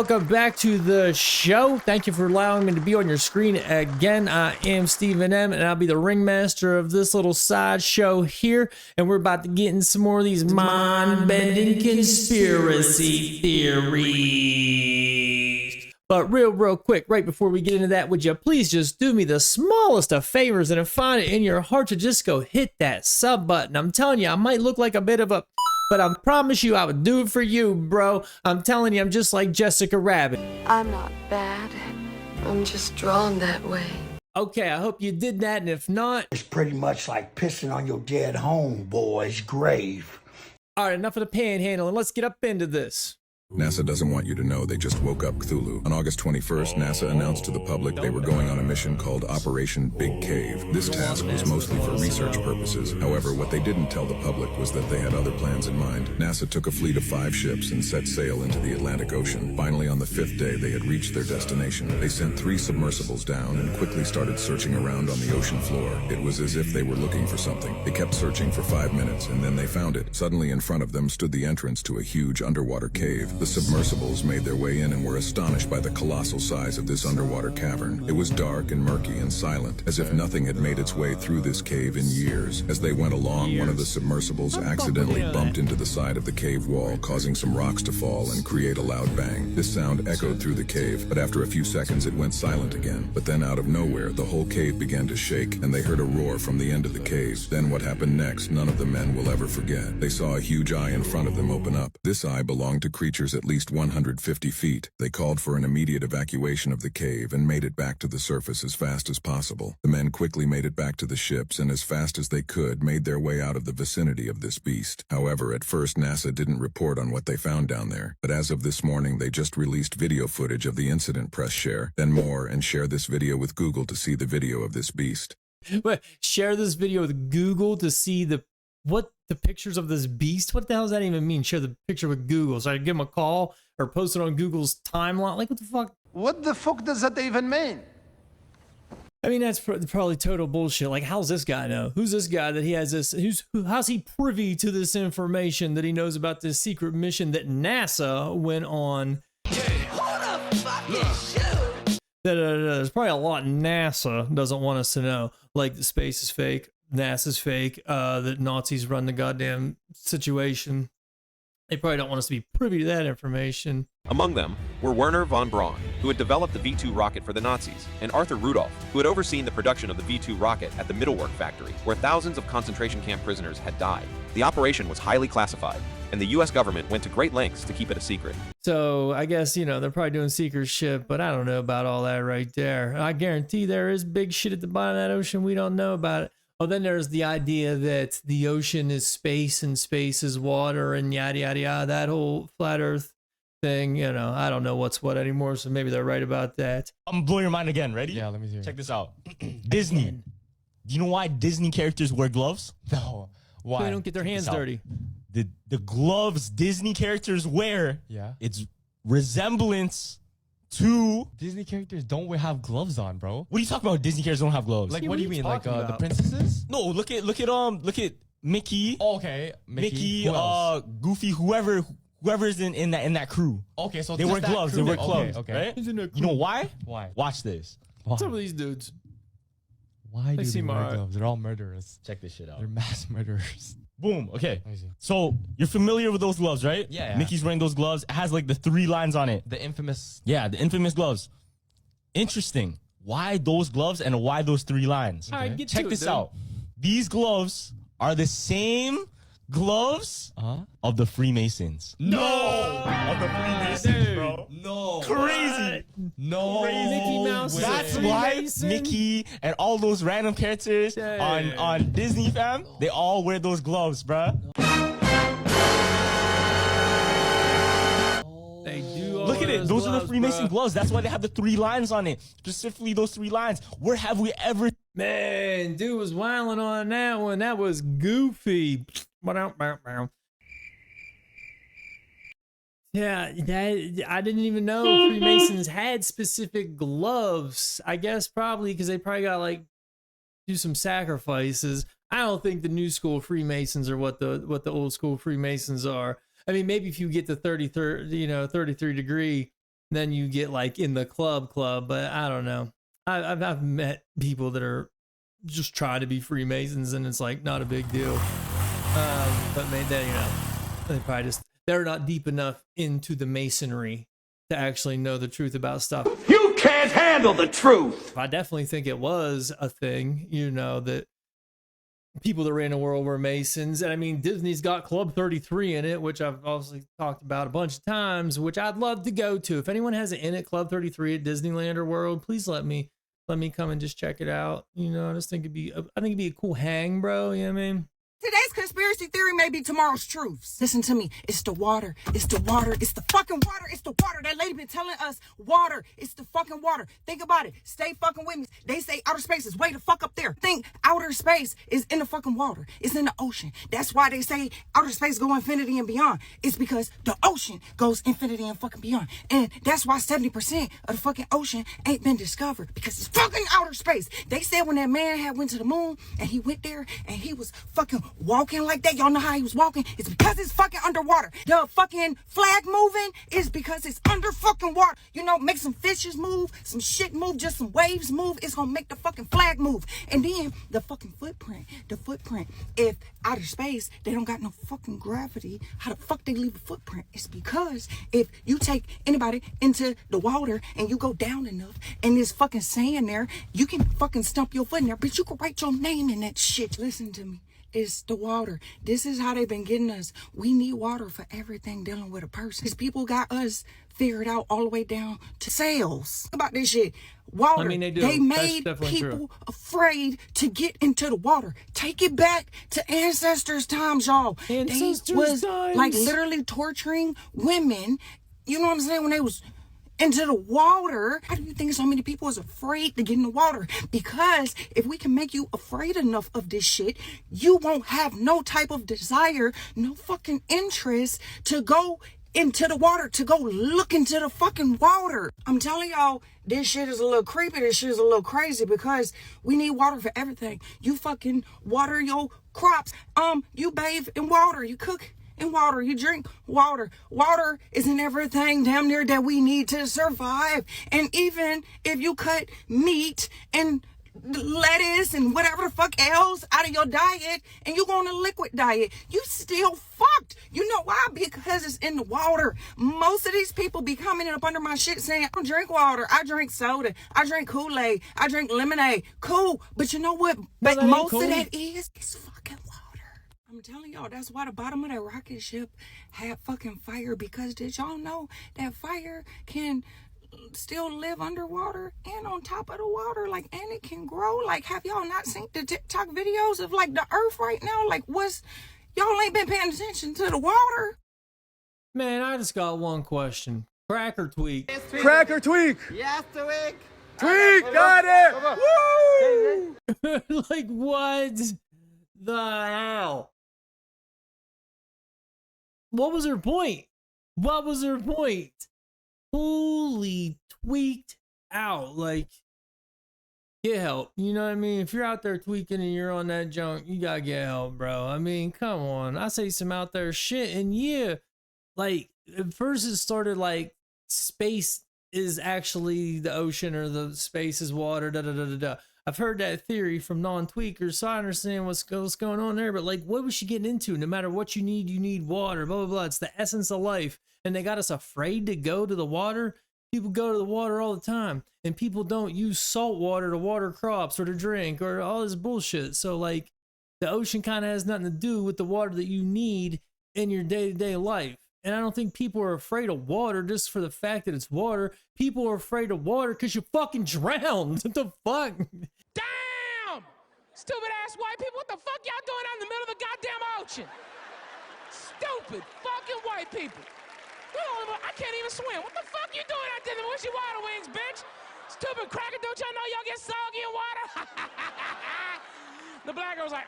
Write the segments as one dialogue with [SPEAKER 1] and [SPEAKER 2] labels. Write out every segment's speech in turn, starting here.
[SPEAKER 1] welcome back to the show. Thank you for allowing me to be on your screen again. I am Stephen M, and I'll be the ringmaster of this little side show here. And we're about to get in some more of these mind-bending conspiracy theories. But real quick, right before we get into that, would you please just do me the smallest of favors and find it in your heart to just go hit that sub button. I'm telling you, I might look like a bit of a... but I promise you I would do it for you, bro. I'm telling you, I'm just like Jessica Rabbit.
[SPEAKER 2] I'm not bad. I'm just drawn that way.
[SPEAKER 1] Okay, I hope you did that, and if not...
[SPEAKER 3] It's pretty much like pissing on your dead homeboy's grave.
[SPEAKER 1] All right, enough of the panhandling. Let's get up into this.
[SPEAKER 4] NASA doesn't want you to know they just woke up Cthulhu. On August 21st, NASA announced to the public they were going on a mission called Operation Big Cave. This task was mostly for research purposes. However, what they didn't tell the public was that they had other plans in mind. NASA took a fleet of 5 ships and set sail into the Atlantic Ocean. Finally, on the 5th day, they had reached their destination. They sent 3 submersibles down and quickly started searching around on the ocean floor. It was as if they were looking for something. They kept searching for 5 minutes, and then they found it. Suddenly, in front of them stood the entrance to a huge underwater cave. The submersibles made their way in and were astonished by the colossal size of this underwater cavern. It was dark and murky and silent, as if nothing had made its way through this cave in years. As they went along, one of the submersibles accidentally bumped into the side of the cave wall, causing some rocks to fall and create a loud bang. This sound echoed through the cave, but after a few seconds it went silent again. But then out of nowhere, the whole cave began to shake, and they heard a roar from the end of the cave. Then what happened next, none of the men will ever forget. They saw a huge eye in front of them open up. This eye belonged to creatures at least 150 feet. They called for an immediate evacuation of the cave and made it back to the surface as fast as possible. The men quickly made it back to the ships and as fast as they could made their way out of the vicinity of this beast. However, at first NASA didn't report on what they found down there, but as of this morning they just released video footage of the incident. Press share, then more, and share this video with Google to see the video of this beast.
[SPEAKER 1] Wait, share this video with Google to see the pictures of this beast? What the hell does that even mean? Share the picture with Google so I can give them a call or post it on Google's timeline? Like, what the fuck?
[SPEAKER 5] What the fuck does that even mean?
[SPEAKER 1] I mean, that's probably total bullshit. Like, how's this guy know? Who's this guy that he has this? How's he privy to this information that he knows about this secret mission that NASA went on? There's probably a lot NASA doesn't want us to know. Like, the space is fake. NASA's fake, that Nazis run the goddamn situation. They probably don't want us to be privy to that information.
[SPEAKER 6] Among them were Werner von Braun, who had developed the V-2 rocket for the Nazis, and Arthur Rudolph, who had overseen the production of the V-2 rocket at the Mittelwerk factory, where thousands of concentration camp prisoners had died. The operation was highly classified, and the US government went to great lengths to keep it a secret.
[SPEAKER 1] So I guess, you know, they're probably doing secret shit, but I don't know about all that right there. I guarantee there is big shit at the bottom of that ocean we don't know about it. Oh, then there's the idea that the ocean is space and space is water and yada, yada, yada. That whole flat earth thing, you know, I don't know what's what anymore, so maybe they're right about that.
[SPEAKER 7] I'm blowing your mind again. Ready?
[SPEAKER 8] Yeah, let me hear.
[SPEAKER 7] Check this out. Disney. Do you know why Disney characters wear gloves?
[SPEAKER 8] No. Why?
[SPEAKER 1] So they don't get their hands dirty.
[SPEAKER 7] The gloves Disney characters wear,
[SPEAKER 8] Yeah.
[SPEAKER 7] it's resemblance to...
[SPEAKER 8] Disney characters don't have gloves on, bro.
[SPEAKER 7] What are you talking about? Disney characters don't have gloves.
[SPEAKER 8] Like,
[SPEAKER 1] Yeah,
[SPEAKER 8] what
[SPEAKER 1] what
[SPEAKER 8] do you
[SPEAKER 1] are you
[SPEAKER 8] mean? Like,
[SPEAKER 1] talking
[SPEAKER 8] the
[SPEAKER 1] about?
[SPEAKER 8] princesses?
[SPEAKER 7] No, look at Mickey.
[SPEAKER 8] Oh, okay.
[SPEAKER 7] Mickey,
[SPEAKER 8] Who else?
[SPEAKER 7] Goofy, whoever's in that crew.
[SPEAKER 8] Okay, so
[SPEAKER 7] They
[SPEAKER 8] just
[SPEAKER 7] wear
[SPEAKER 8] that
[SPEAKER 7] gloves. They
[SPEAKER 8] crew
[SPEAKER 7] wear
[SPEAKER 8] then.
[SPEAKER 7] gloves.
[SPEAKER 8] Okay.
[SPEAKER 7] Right?
[SPEAKER 1] He's in that
[SPEAKER 7] You know
[SPEAKER 1] crew.
[SPEAKER 7] why?
[SPEAKER 8] Why?
[SPEAKER 7] Watch this.
[SPEAKER 8] Why?
[SPEAKER 1] Some of these dudes.
[SPEAKER 8] Why do they
[SPEAKER 1] seem
[SPEAKER 8] wear
[SPEAKER 1] alright.
[SPEAKER 8] gloves? They're all murderers.
[SPEAKER 7] Check this shit out.
[SPEAKER 8] They're mass murderers.
[SPEAKER 7] Boom. Okay.
[SPEAKER 8] Let me see.
[SPEAKER 7] So you're familiar with those gloves, right?
[SPEAKER 8] Yeah.
[SPEAKER 7] Mickey's wearing those gloves. It has like the 3 lines on it.
[SPEAKER 8] The infamous.
[SPEAKER 7] Yeah, the infamous gloves. Interesting. Why those gloves and why those 3 lines?
[SPEAKER 1] All right, get
[SPEAKER 7] Check
[SPEAKER 1] to it,
[SPEAKER 7] this
[SPEAKER 1] dude.
[SPEAKER 7] out. These gloves are the same gloves of the Freemasons.
[SPEAKER 8] No!
[SPEAKER 7] Of the Freemasons, bro.
[SPEAKER 8] No.
[SPEAKER 7] Crazy.
[SPEAKER 8] No.
[SPEAKER 1] Mickey Mouse.
[SPEAKER 7] That's
[SPEAKER 1] Freemason?
[SPEAKER 7] why Mickey and all those random characters on Disney, fam, they all wear those gloves, bruh.
[SPEAKER 1] They do all
[SPEAKER 7] Look at it. Those are the
[SPEAKER 1] gloves,
[SPEAKER 7] Freemason
[SPEAKER 1] bruh.
[SPEAKER 7] gloves. That's why they have the 3 lines on it. Specifically, those 3 lines. Where have we ever...
[SPEAKER 1] Man, dude was wilding on that one. That was goofy. Yeah, that I didn't even know Freemasons had specific gloves. I guess probably because they probably got like do some sacrifices. I don't think the new school Freemasons are what the old school Freemasons are. I mean, maybe if you get the 33 degree then you get like in the club. But I don't know. I've met people that are just trying to be Freemasons, and it's like not a big deal. But maybe they, they probably just they're not deep enough into the masonry to actually know the truth about stuff.
[SPEAKER 3] You can't handle the truth.
[SPEAKER 1] I definitely think it was a thing, that people that ran the world were Masons. And I mean, Disney's got Club 33 in it, which I've obviously talked about a bunch of times, which I'd love to go to. If anyone has an in at Club 33 at Disneyland or World, please let me come and just check it out. I just think it'd be a cool hang, bro. You know what I mean?
[SPEAKER 9] Today's conspiracy theory may be tomorrow's truths. Listen to me. It's the water. It's the water. It's the fucking water. It's the water. That lady been telling us water. It's the fucking water. Think about it. Stay fucking with me. They say outer space is way the fuck up there. Think outer space is in the fucking water. It's in the ocean. That's why they say outer space go infinity and beyond. It's because the ocean goes infinity and fucking beyond. And that's why 70% of the fucking ocean ain't been discovered, because it's fucking outer space. They said when that man had went to the moon and he went there and he was fucking walking like that, y'all know how he was walking? It's because it's fucking underwater. The fucking flag moving is because it's under fucking water. Make some fishes move, some shit move, just some waves move. It's gonna make the fucking flag move. And then the fucking footprint. If outer space, they don't got no fucking gravity, how the fuck they leave a footprint? It's because if you take anybody into the water and you go down enough and there's fucking sand there, you can fucking stump your foot in there, but you can write your name in that shit. Listen to me. It's the water. This is how they've been getting us. We need water for everything dealing with a person. Because people got us figured out all the way down to sales. About this shit. Water.
[SPEAKER 1] I mean, they do.
[SPEAKER 9] They made
[SPEAKER 1] That's definitely
[SPEAKER 9] people
[SPEAKER 1] true.
[SPEAKER 9] afraid to get into the water. Take it back to ancestors' times, y'all.
[SPEAKER 1] Ancestors'
[SPEAKER 9] they was
[SPEAKER 1] times.
[SPEAKER 9] like literally torturing women. You know what I'm saying? When they was into the water. How do you think so many people is afraid to get in the water? Because if we can make you afraid enough of this shit, you won't have no type of desire, no fucking interest to go into the water, to go look into the fucking water. I'm telling y'all, this shit is a little creepy. This shit is a little crazy, because we need water for everything. You fucking water your crops. You bathe in water. You cook in water. You drink water. Water is in everything damn near that we need to survive. And even if you cut meat and lettuce and whatever the fuck else out of your diet and you go on a liquid diet, you still fucked. You know why? Because it's in the water. Most of these people be coming up under my shit saying, I don't drink water, I drink soda, I drink Kool-Aid, I drink lemonade. Cool, but you know what? But most of that is fucking water. I'm telling y'all, that's why the bottom of that rocket ship had fucking fire, because did y'all know that fire can still live underwater and on top of the water, and it can grow? Have y'all not seen the TikTok videos of the earth right now? Y'all ain't been paying attention to the water?
[SPEAKER 1] Man, I just got one question. Crack or tweak?
[SPEAKER 5] Crack or tweak?
[SPEAKER 10] Yes, tweak.
[SPEAKER 5] Tweak, got it! Woo!
[SPEAKER 1] Like, what the hell? What was her point? Holy tweaked out. Get help. You know what I mean? If you're out there tweaking and you're on that junk, you gotta get help, bro. I mean, come on. I say some out there shit, and yeah, at first it started space is actually the ocean, or the space is water, da da da da da. I've heard that theory from non-tweakers, so I understand what's going on there. But what was she getting into? No matter what you need water, blah, blah, blah. It's the essence of life. And they got us afraid to go to the water. People go to the water all the time. And people don't use salt water to water crops or to drink or all this bullshit. So the ocean kind of has nothing to do with the water that you need in your day-to-day life. And I don't think people are afraid of water just for the fact that it's water. People are afraid of water because you fucking drowned. What the fuck?
[SPEAKER 11] Damn! Stupid ass white people, what the fuck y'all doing out in the middle of the goddamn ocean? Stupid fucking white people. I can't even swim. What the fuck you doing out there with your water wings, bitch? Stupid cracker, don't y'all know y'all get soggy in water? The black girl was like,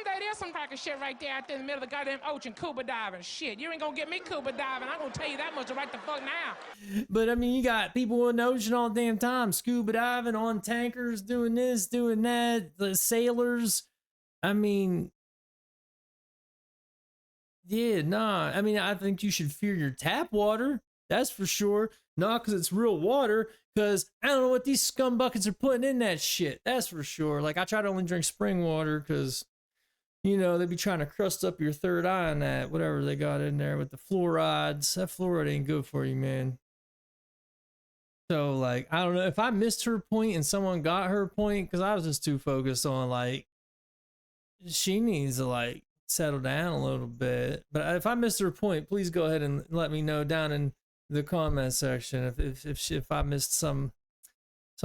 [SPEAKER 11] that is some cracker shit right there out there in the middle of the goddamn ocean, scuba diving. Shit, you ain't gonna get me scuba diving. I'm gonna tell you that much right the fuck now.
[SPEAKER 1] But I mean, you got people in the ocean all the damn time, scuba diving, on tankers, doing this, doing that, the sailors. I mean, yeah, nah. I mean, I think you should fear your tap water. That's for sure. Not because it's real water, because I don't know what these scum buckets are putting in that shit. That's for sure. Like, I try to only drink spring water because, you know, they be trying to crust up your third eye on that, whatever they got in there with the fluorides. That fluoride ain't good for you, man. So, like, I don't know if I missed her point and someone got her point, because I was just too focused on, like, she needs to, like, settle down a little bit. But if I missed her point, please go ahead and let me know down in the comment section if I missed some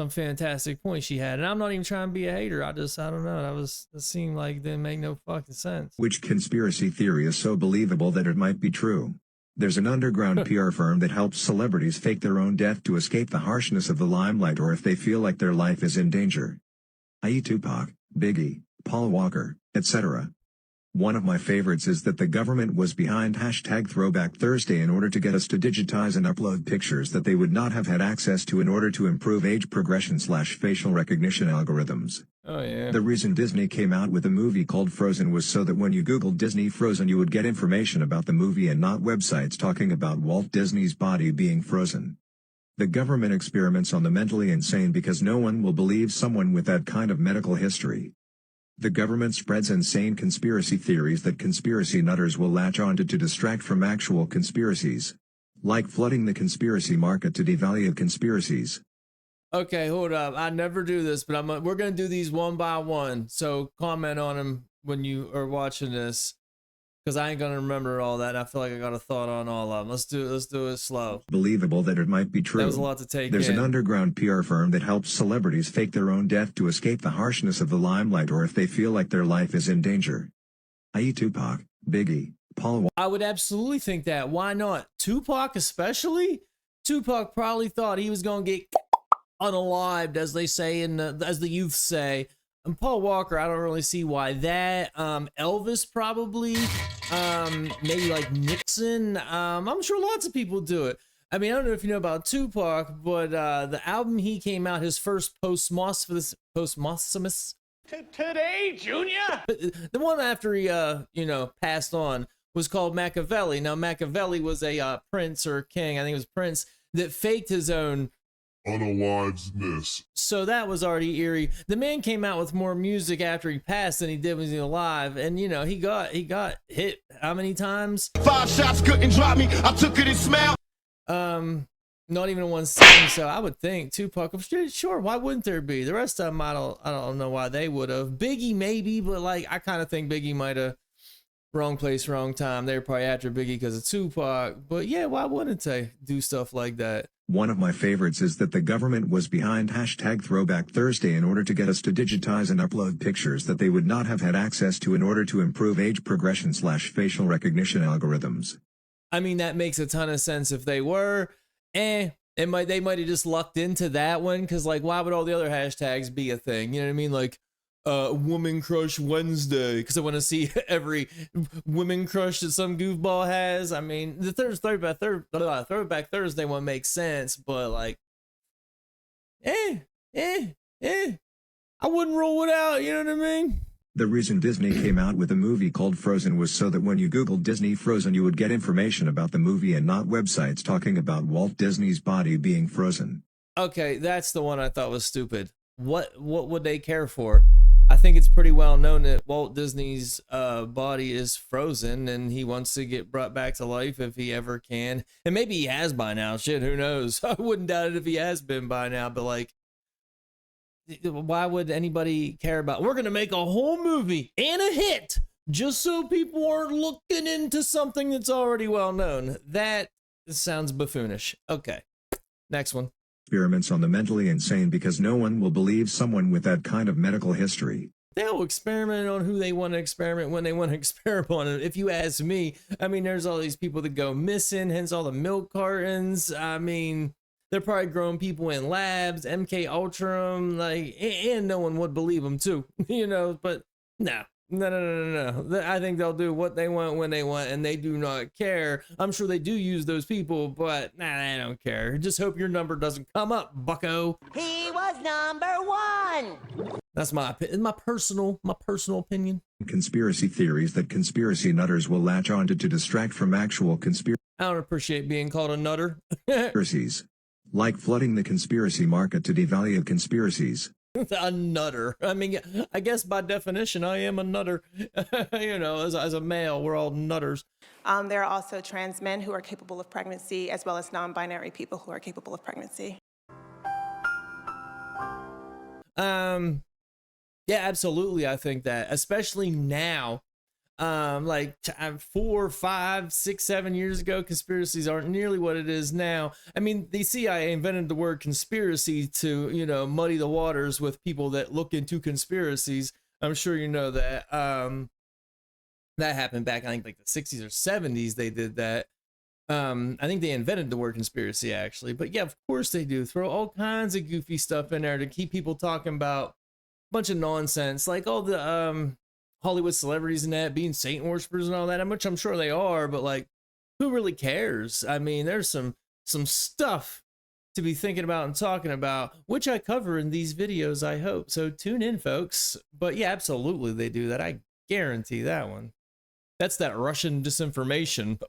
[SPEAKER 1] fantastic point she had. And I'm not even trying to be a hater. I don't know. That seemed like it didn't make no fucking sense.
[SPEAKER 10] Which conspiracy theory is so believable that it might be true? There's an underground PR firm that helps celebrities fake their own death to escape the harshness of the limelight or if they feel like their life is in danger. i.e. Tupac, Biggie, Paul Walker, etc. One of my favorites is that the government was behind hashtag Throwback Thursday in order to get us to digitize and upload pictures that they would not have had access to in order to improve age progression / facial recognition algorithms.
[SPEAKER 1] Oh yeah.
[SPEAKER 10] The reason Disney came out with a movie called Frozen was so that when you Googled Disney Frozen you would get information about the movie and not websites talking about Walt Disney's body being frozen. The government experiments on the mentally insane because no one will believe someone with that kind of medical history. The government spreads insane conspiracy theories that conspiracy nutters will latch onto to distract from actual conspiracies. Like flooding the conspiracy market to devalue conspiracies.
[SPEAKER 1] Okay, hold up. I never do this, but we're going to do these one by one. So comment on them when you are watching this, because I ain't going to remember all that. I feel like I got a thought on all of them. Let's do it slow.
[SPEAKER 10] Believable that it might be true.
[SPEAKER 1] That was a lot to take
[SPEAKER 10] There's
[SPEAKER 1] in.
[SPEAKER 10] an underground PR firm that helps celebrities fake their own death to escape the harshness of the limelight or if they feel like their life is in danger. i.e. Tupac, Biggie, Paul.
[SPEAKER 1] I would absolutely think that. Why not? Tupac especially? Tupac probably thought he was going to get unalived, as they say, as the youth say. And Paul Walker, I don't really see why that. Elvis probably. Maybe like Nixon. I'm sure lots of people do it. I mean, I don't know if you know about Tupac, but the album he came out, his first posthumous
[SPEAKER 11] Today, Junior.
[SPEAKER 1] the one after he passed on was called Machiavelli. Now Machiavelli was a prince or king, I think it was prince, that faked his own unaliveness. So that was already eerie. The man came out with more music after he passed than he did when he was alive, and you know he got hit how many times?
[SPEAKER 5] 5 shots couldn't drop me. I took it and smelled.
[SPEAKER 1] Not even one sitting. So I would think Tupac. I'm sure. Why wouldn't there be? The rest of them, I don't know why they would have. Biggie maybe, but like I kind of think Biggie might have. Wrong place, wrong time. They were probably after Biggie because of Tupac. But yeah, why wouldn't they do stuff like that?
[SPEAKER 10] One of my favorites is that the government was behind hashtag Throwback Thursday in order to get us to digitize and upload pictures that they would not have had access to in order to improve age progression / facial recognition algorithms.
[SPEAKER 1] I mean, that makes a ton of sense if they were. They might have just lucked into that one because, like, why would all the other hashtags be a thing? You know what I mean? Like, Woman Crush Wednesday, because I want to see every woman crush that some goofball has. I mean, the Throwback Thursday one makes sense, but like, I wouldn't rule it out. You know what I mean?
[SPEAKER 10] The reason Disney came out with a movie called Frozen was so that when you Googled Disney Frozen you would get information about the movie and not websites talking about Walt Disney's body being frozen.
[SPEAKER 1] Okay, that's the one I thought was stupid. What would they care for? I think it's pretty well known that Walt Disney's body is frozen and he wants to get brought back to life if he ever can. And maybe he has by now. Shit, who knows? I wouldn't doubt it if he has been by now. But like, why would anybody care about? We're going to make a whole movie and a hit just so people aren't looking into something that's already well known. That sounds buffoonish. Okay, next one.
[SPEAKER 10] Experiments on the mentally insane because no one will believe someone with that kind of medical history.
[SPEAKER 1] They'll experiment on who they want to experiment when they want to experiment on it. If you ask me, I mean, there's all these people that go missing, hence all the milk cartons. I mean, they're probably growing people in labs, MK Ultra, like, and no one would believe them too, you know, but no. I think they'll do what they want when they want, and they do not care. I'm sure they do use those people, but nah, they don't care. Just hope your number doesn't come up, bucko.
[SPEAKER 12] He was #1.
[SPEAKER 1] That's my personal opinion.
[SPEAKER 10] Conspiracy theories that conspiracy nutters will latch onto to distract from actual conspiracy.
[SPEAKER 1] I don't appreciate being called a nutter.
[SPEAKER 10] Conspiracies. Like flooding the conspiracy market to devalue conspiracies.
[SPEAKER 1] A nutter. I mean, I guess by definition, I am a nutter. You know, as a male, we're all nutters.
[SPEAKER 13] There are also trans men who are capable of pregnancy, as well as non-binary people who are capable of pregnancy.
[SPEAKER 1] Yeah, absolutely. I think that, especially now, like 4, 5, 6, 7 years ago, conspiracies aren't nearly what it is now. I mean, the CIA invented the word conspiracy to, you know, muddy the waters with people that look into conspiracies. I'm sure you know that. That happened back, I think, like the 60s or 70s. They did that. I think they invented the word conspiracy, actually. But yeah, of course they do. Throw all kinds of goofy stuff in there to keep people talking about a bunch of nonsense, like all the Hollywood celebrities and that being Satan worshipers and all that, which I'm sure they are, but like, who really cares? I mean, there's some stuff to be thinking about and talking about, which I cover in these videos, I hope. So tune in, folks. But yeah, absolutely they do that. I guarantee that one. That's that Russian disinformation.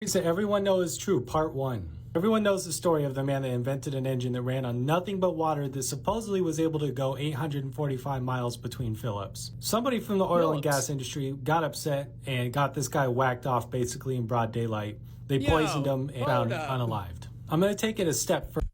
[SPEAKER 14] So everyone knows is true, part 1. Everyone knows the story of the man that invented an engine that ran on nothing but water that supposedly was able to go 845 miles between Phillips. Somebody from the oil and gas industry got upset and got this guy whacked off basically in broad daylight. They poisoned him and found him unalived. I'm going to take it a step further.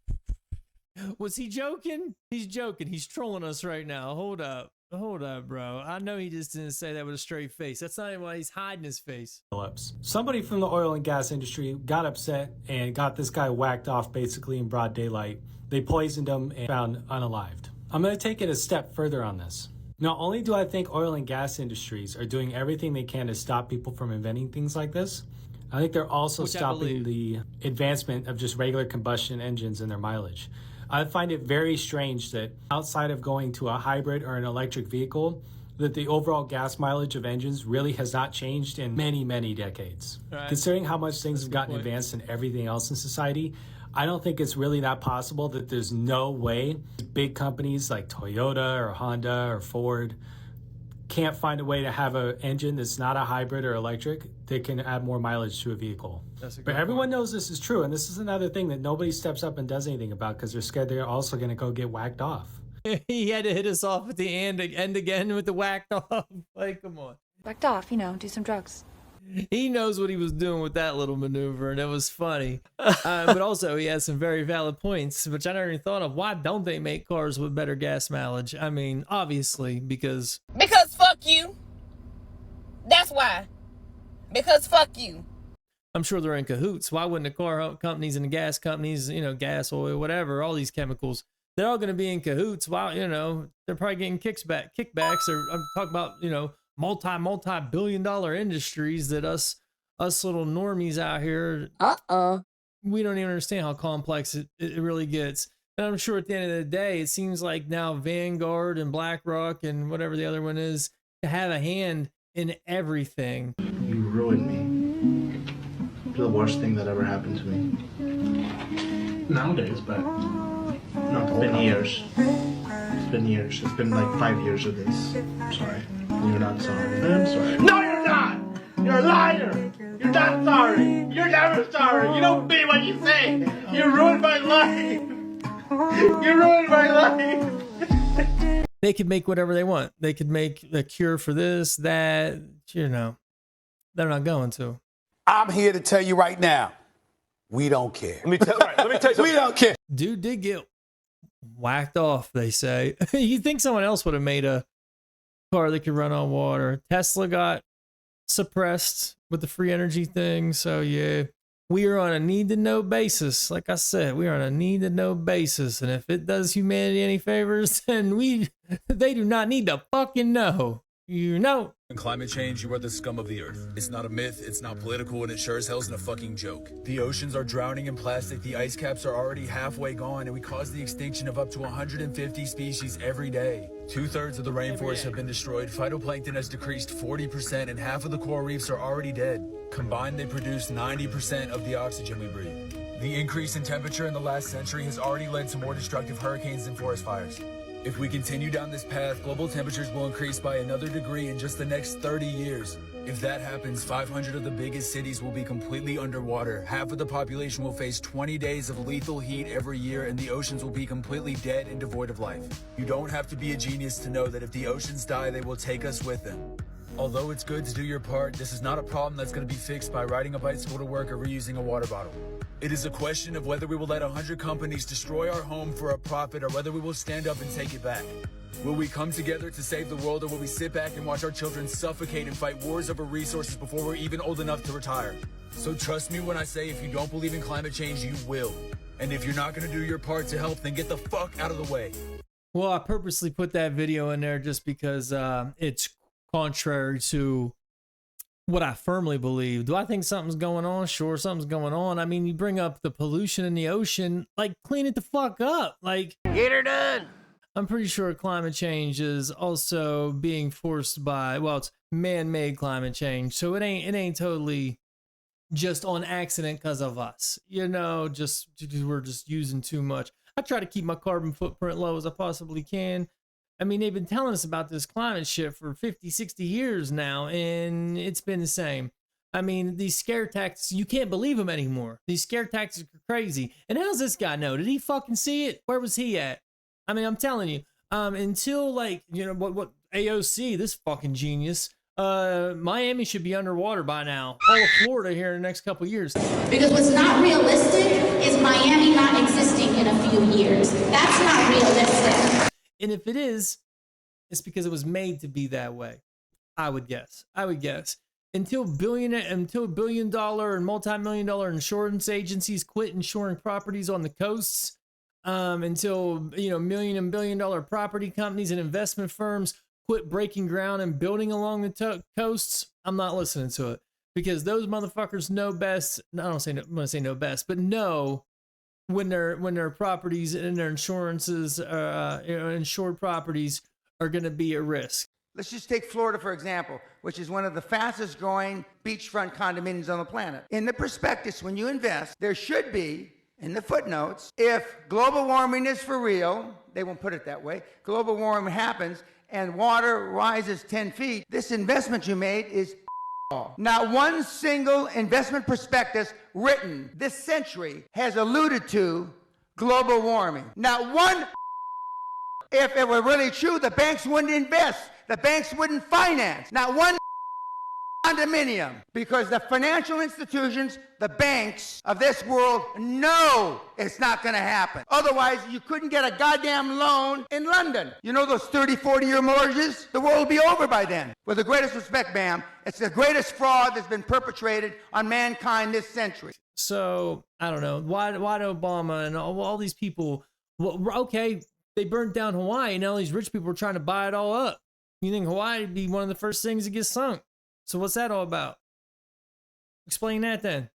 [SPEAKER 1] Was he joking? He's joking. He's trolling us right now. Hold up. Hold up, bro. I know he just didn't say that with a straight face. That's not even why he's hiding his face.
[SPEAKER 14] Phillips. Somebody from the oil and gas industry got upset and got this guy whacked off basically in broad daylight. They poisoned him and found unalived. I'm going to take it a step further on this. Not only do I think oil and gas industries are doing everything they can to stop people from inventing things like this, I think they're also stopping the advancement of just regular combustion engines and their mileage. I find it very strange that outside of going to a hybrid or an electric vehicle, that the overall gas mileage of engines really has not changed in many, many decades. Right. Considering how much things have gotten advanced in everything else in society, I don't think it's really that possible that there's no way big companies like Toyota or Honda or Ford can't find a way to have an engine that's not a hybrid or electric that can add more mileage to a vehicle. But everyone knows this is true, and this is another thing that nobody steps up and does anything about because they're scared they're also going to go get whacked off.
[SPEAKER 1] He had to hit us off at the end again with the whacked off. Like, come on.
[SPEAKER 15] Whacked off, you know, do some drugs.
[SPEAKER 1] He knows what he was doing with that little maneuver, and it was funny. But also, he has some very valid points, which I never even thought of. Why don't they make cars with better gas mileage? I mean, obviously, because
[SPEAKER 16] fuck you. That's why. Because fuck you.
[SPEAKER 1] I'm sure they're in cahoots. Why wouldn't the car companies and the gas companies, you know, gas, oil, whatever, all these chemicals, they're all going to be in cahoots. Why, you know, they're probably getting kickbacks, or I'm talking about, you know, multi-billion-dollar industries that us little normies out here, we don't even understand how complex it really gets. And I'm sure at the end of the day, it seems like now Vanguard and BlackRock and whatever the other one is have a hand in everything.
[SPEAKER 17] You ruined me. The worst thing that ever happened to me. Nowadays, but no, it's been years. It's been years. It's been like 5 years of this. I'm sorry. You're not sorry. I'm sorry. No, you're not! You're a liar! You're not sorry! You're never sorry! You don't mean what you say! You ruined my life! You ruined my life!
[SPEAKER 1] They could make whatever they want. They could make the cure for this, that, you know. They're not going to.
[SPEAKER 3] I'm here to tell you right now, we don't care.
[SPEAKER 18] Let me tell you something.
[SPEAKER 3] We don't care.
[SPEAKER 1] Dude did get whacked off, they say. You think someone else would have made a car that could run on water. Tesla got suppressed with the free energy thing. So yeah, we are on a need to know basis. Like I said, we are on a need to know basis. And if it does humanity any favors, then they do not need to fucking know. You know.
[SPEAKER 19] In climate change, you are the scum of the earth. It's not a myth, it's not political, and it sure as hell isn't a fucking joke. The oceans are drowning in plastic, the ice caps are already halfway gone, and we cause the extinction of up to 150 species every day. 2/3 of the rainforests have been destroyed, phytoplankton has decreased 40%, and half of the coral reefs are already dead. Combined, they produce 90% of the oxygen we breathe. The increase in temperature in the last century has already led to more destructive hurricanes and forest fires. If we continue down this path, global temperatures will increase by another degree in just the next 30 years. If that happens, 500 of the biggest cities will be completely underwater. Half of the population will face 20 days of lethal heat every year, and the oceans will be completely dead and devoid of life. You don't have to be a genius to know that if the oceans die, they will take us with them. Although it's good to do your part, this is not a problem that's going to be fixed by riding a bicycle to work or reusing a water bottle. It is a question of whether we will let 100 companies destroy our home for a profit or whether we will stand up and take it back. Will we come together to save the world, or will we sit back and watch our children suffocate and fight wars over resources before we're even old enough to retire? So trust me when I say if you don't believe in climate change, you will. And if you're not going to do your part to help, then get the fuck out of the way.
[SPEAKER 1] Well, I purposely put that video in there just because it's contrary to what I firmly believe. Do I think something's going on? Sure, something's going on. I mean, you bring up the pollution in the ocean, like clean it the fuck up. Like,
[SPEAKER 12] get her done.
[SPEAKER 1] I'm pretty sure climate change is also being forced by, well, it's man-made climate change. So it ain't totally just on accident because of us. You know, just we're just using too much. I try to keep my carbon footprint low as I possibly can. I mean, they've been telling us about this climate shit for 50, 60 years now, and it's been the same. I mean, these scare tactics, you can't believe them anymore. These scare tactics are crazy. And how's this guy know? Did he fucking see it? Where was he at? I mean, I'm telling you, until like, you know, what AOC, this fucking genius, Miami should be underwater by now. All of Florida here in the next couple years.
[SPEAKER 18] Because what's not realistic is Miami not existing in a few years. That's not realistic.
[SPEAKER 1] And if it is, it's because it was made to be that way. I would guess. Until $1 billion and multi-million-dollar insurance agencies quit insuring properties on the coasts, until, you know, million and billion-dollar property companies and investment firms quit breaking ground and building along the coasts, I'm not listening to it, because those motherfuckers know best. I don't want to say no best, but know when their properties and their insurances, insured properties are going to be at risk.
[SPEAKER 20] Let's just take Florida, for example, which is one of the fastest growing beachfront condominiums on the planet. In the prospectus, when you invest, there should be, in the footnotes, if global warming is for real, they won't put it that way, global warming happens and water rises 10 feet, this investment you made is not one single investment prospectus written this century has alluded to global warming. Not one. If it were really true, the banks wouldn't invest. The banks wouldn't finance. Not one condominium. Because the financial institutions, the banks of this world know it's not going to happen. Otherwise, you couldn't get a goddamn loan in London. You know those 30, 40-year mortgages? The world will be over by then. With the greatest respect, ma'am, it's the greatest fraud that's been perpetrated on mankind this century.
[SPEAKER 1] So, I don't know. Why Obama and all these people, well, okay, they burnt down Hawaii, and now these rich people are trying to buy it all up. You think Hawaii would be one of the first things that gets sunk. So what's that all about? Explain that then.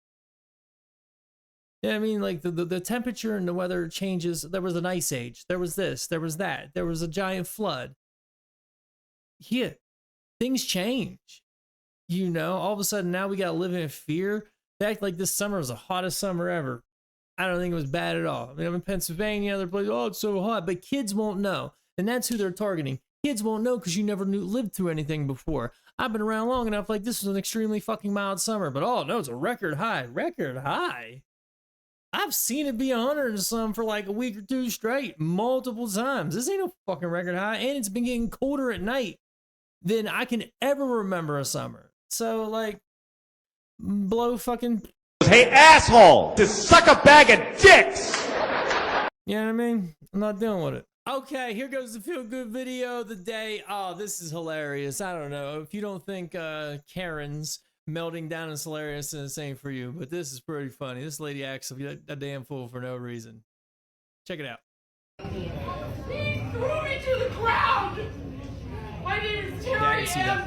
[SPEAKER 1] Yeah, I mean, like the temperature and the weather changes. There was an ice age. There was this. There was that. There was a giant flood. Yeah, things change. You know, all of a sudden now we got to live in fear. They act like this summer was the hottest summer ever. I don't think it was bad at all. I mean, I'm in Pennsylvania. They're like, oh, it's so hot. But kids won't know. And that's who they're targeting. Kids won't know because you never lived through anything before. I've been around long enough, like this was an extremely fucking mild summer, but oh no, it's a record high. Record high? I've seen it be 100 and some for like a week or two straight, multiple times. This ain't no fucking record high, and it's been getting colder at night than I can ever remember a summer. So like, blow fucking...
[SPEAKER 21] Hey asshole! Just suck a bag of dicks!
[SPEAKER 1] You know what I mean? I'm not dealing with it. Okay, here goes the feel-good video of the day. Oh, this is hilarious. I don't know. If you don't think Karen's melting down is hilarious, then it's ain't for you. But this is pretty funny. This lady acts a damn fool for no reason. Check it out.
[SPEAKER 11] He threw me to the ground! My name is Terry M.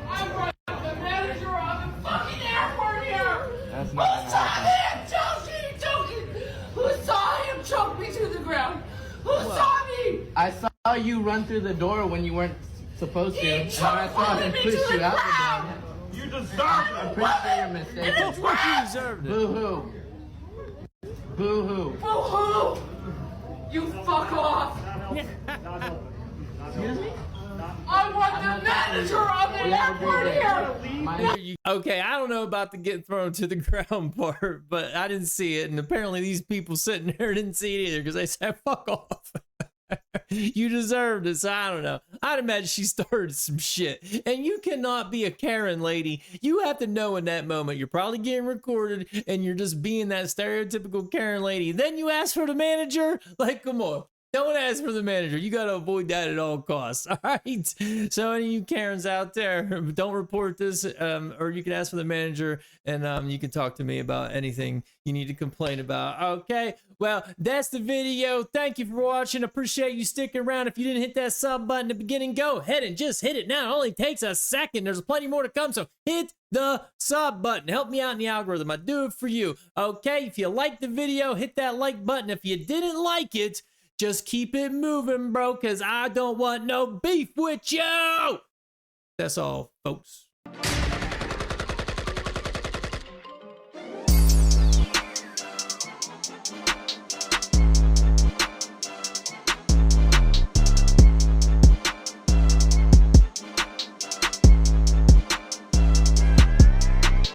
[SPEAKER 11] I brought the manager of the fucking airport here!
[SPEAKER 7] That's not gonna happen.
[SPEAKER 11] Who saw him choke me to the ground? Who saw me?
[SPEAKER 22] I saw you run through the door when you weren't supposed to. And I saw him push you out the door.
[SPEAKER 11] You deserve it.
[SPEAKER 22] I'm pretty sure you're mistaken.
[SPEAKER 1] That's what you deserved it.
[SPEAKER 22] Boo-hoo. Boo-hoo.
[SPEAKER 11] Boo-hoo. You fuck off.
[SPEAKER 22] Excuse me?
[SPEAKER 11] I want the manager of the airport here.
[SPEAKER 1] Okay, I don't know about the get thrown to the ground part, but I didn't see it. And apparently these people sitting there didn't see it either because they said, fuck off. You deserved it. So I don't know. I'd imagine she started some shit. And you cannot be a Karen lady. You have to know in that moment you're probably getting recorded and you're just being that stereotypical Karen lady. Then you ask for the manager? Like, come on. Don't ask for the manager. You got to avoid that at all costs. All right. So any of you Karens out there, don't report this, or you can ask for the manager and you can talk to me about anything you need to complain about. Okay. Well, that's the video. Thank you for watching. Appreciate you sticking around. If you didn't hit that sub button at the beginning, go ahead and just hit it now. It only takes a second. There's plenty more to come. So hit the sub button. Help me out in the algorithm. I do it for you. Okay. If you liked the video, hit that like button. If you didn't like it, just keep it moving, bro, because I don't want no beef with you. That's all, folks.